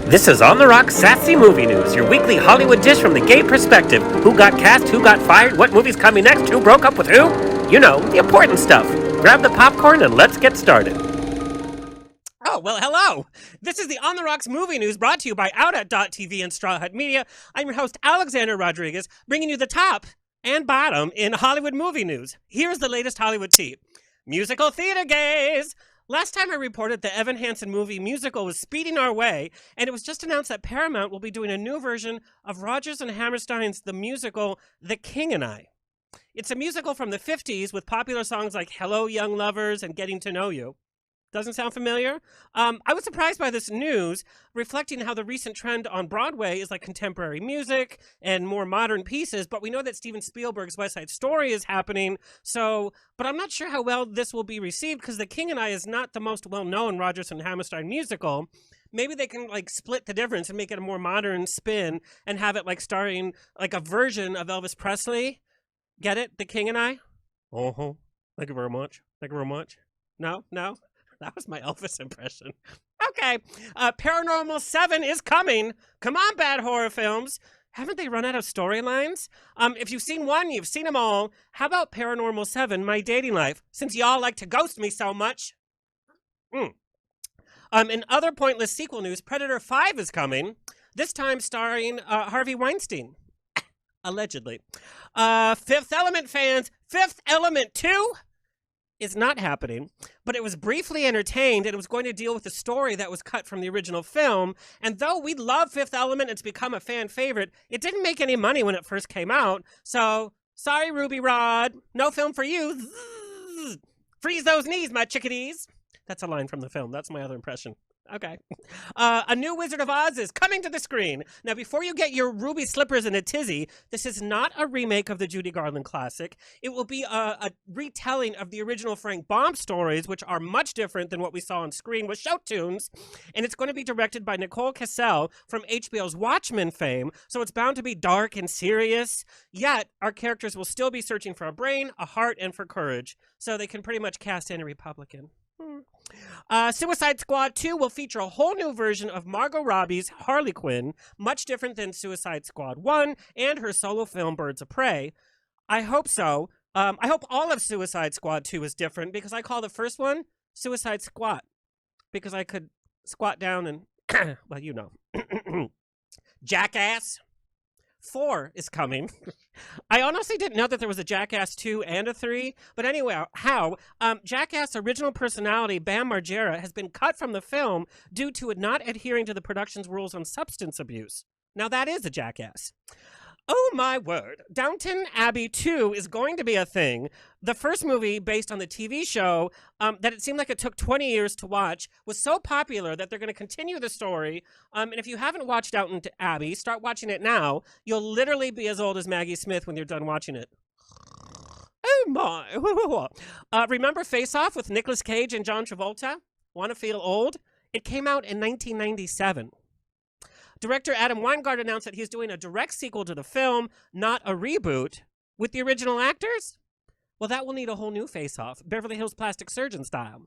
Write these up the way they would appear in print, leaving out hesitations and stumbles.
This is On the Rock Sassy Movie News, your weekly Hollywood dish from the gay perspective. Who got cast, who got fired, what movie's coming next, who broke up with who? You know, the important stuff. Grab the popcorn and let's get started. Oh, well, hello. This is the On the Rocks Movie News brought to you by Outout.tv and Straw Hut Media. I'm your host, Alexander Rodriguez, bringing you the top and bottom in Hollywood movie news. Here's the latest Hollywood tea. Musical theater gaze. Last time I reported the Evan Hansen movie musical was speeding our way, and it was just announced that Paramount will be doing a new version of Rodgers and Hammerstein's the musical The King and I. It's a musical from the 50s with popular songs like Hello, Young Lovers and Getting to Know You. Doesn't sound familiar? I was surprised by this news, reflecting how the recent trend on Broadway is like contemporary music and more modern pieces, but we know that Steven Spielberg's West Side Story is happening, but I'm not sure how well this will be received because The King and I is not the most well-known Rodgers and Hammerstein musical. Maybe they can like split the difference and make it a more modern spin and have it like starring like a version of Elvis Presley. Get it? The King and I? Uh-huh. Thank you very much. Thank you very much. No? No? That was my Elvis impression. Okay. Paranormal 7 is coming. Come on, bad horror films. Haven't they run out of storylines? If you've seen one, you've seen them all. How about Paranormal 7, My Dating Life, since y'all like to ghost me so much? In other pointless sequel news, Predator 5 is coming, this time starring Harvey Weinstein. Allegedly. Fifth Element fans, Fifth Element 2? Is not happening, but it was briefly entertained and it was going to deal with the story that was cut from the original film. And though we love Fifth Element, it's become a fan favorite, it didn't make any money when it first came out. So, sorry, Ruby Rod, no film for you. Zzz. Freeze those knees, my chickadees. That's a line from the film. That's my other impression. Okay. A new Wizard of Oz is coming to the screen. Now, before you get your ruby slippers in a tizzy, this is not a remake of the Judy Garland classic. It will be a retelling of the original Frank Baum stories, which are much different than what we saw on screen with show tunes. And it's going to be directed by Nicole Kassell from HBO's Watchmen fame, so it's bound to be dark and serious. Yet, our characters will still be searching for a brain, a heart, and for courage. So they can pretty much cast any Republican. Suicide Squad 2 will feature a whole new version of Margot Robbie's Harley Quinn, much different than Suicide Squad 1 and her solo film Birds of Prey. I hope so. I hope all of Suicide Squad 2 is different because I call the first one Suicide Squat because I could squat down and, well, you know. Jackass 4 is coming. I honestly didn't know that there was a Jackass 2 and a 3, but anyway, Jackass' original personality, Bam Margera, has been cut from the film due to it not adhering to the production's rules on substance abuse. Now that is a Jackass. Oh my word. Downton Abbey 2 is going to be a thing. The first movie, based on the TV show, that it seemed like it took 20 years to watch, was so popular that they're going to continue the story. And if you haven't watched Downton Abbey, start watching it now. You'll literally be as old as Maggie Smith when you're done watching it. Oh my. Remember Face Off with Nicholas Cage and John Travolta? Want to feel old? It came out in 1997. Director Adam Weingart announced that he's doing a direct sequel to the film, not a reboot, with the original actors. Well, that will need a whole new face-off, Beverly Hills Plastic Surgeon style.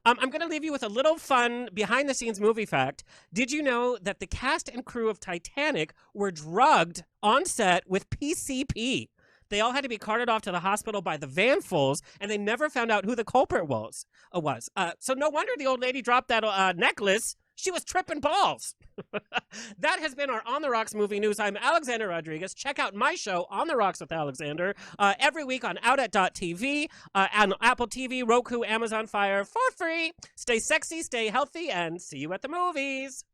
I'm going to leave you with a little fun behind-the-scenes movie fact. Did you know that the cast and crew of Titanic were drugged on set with PCP? They all had to be carted off to the hospital by the vanfuls, and they never found out who the culprit was. So no wonder the old lady dropped that necklace. She was tripping balls. That has been our On the Rocks movie news. I'm Alexander Rodriguez. Check out my show, On the Rocks with Alexander, every week on Outout.tv, on Apple TV, Roku, Amazon Fire for free. Stay sexy, stay healthy, and see you at the movies.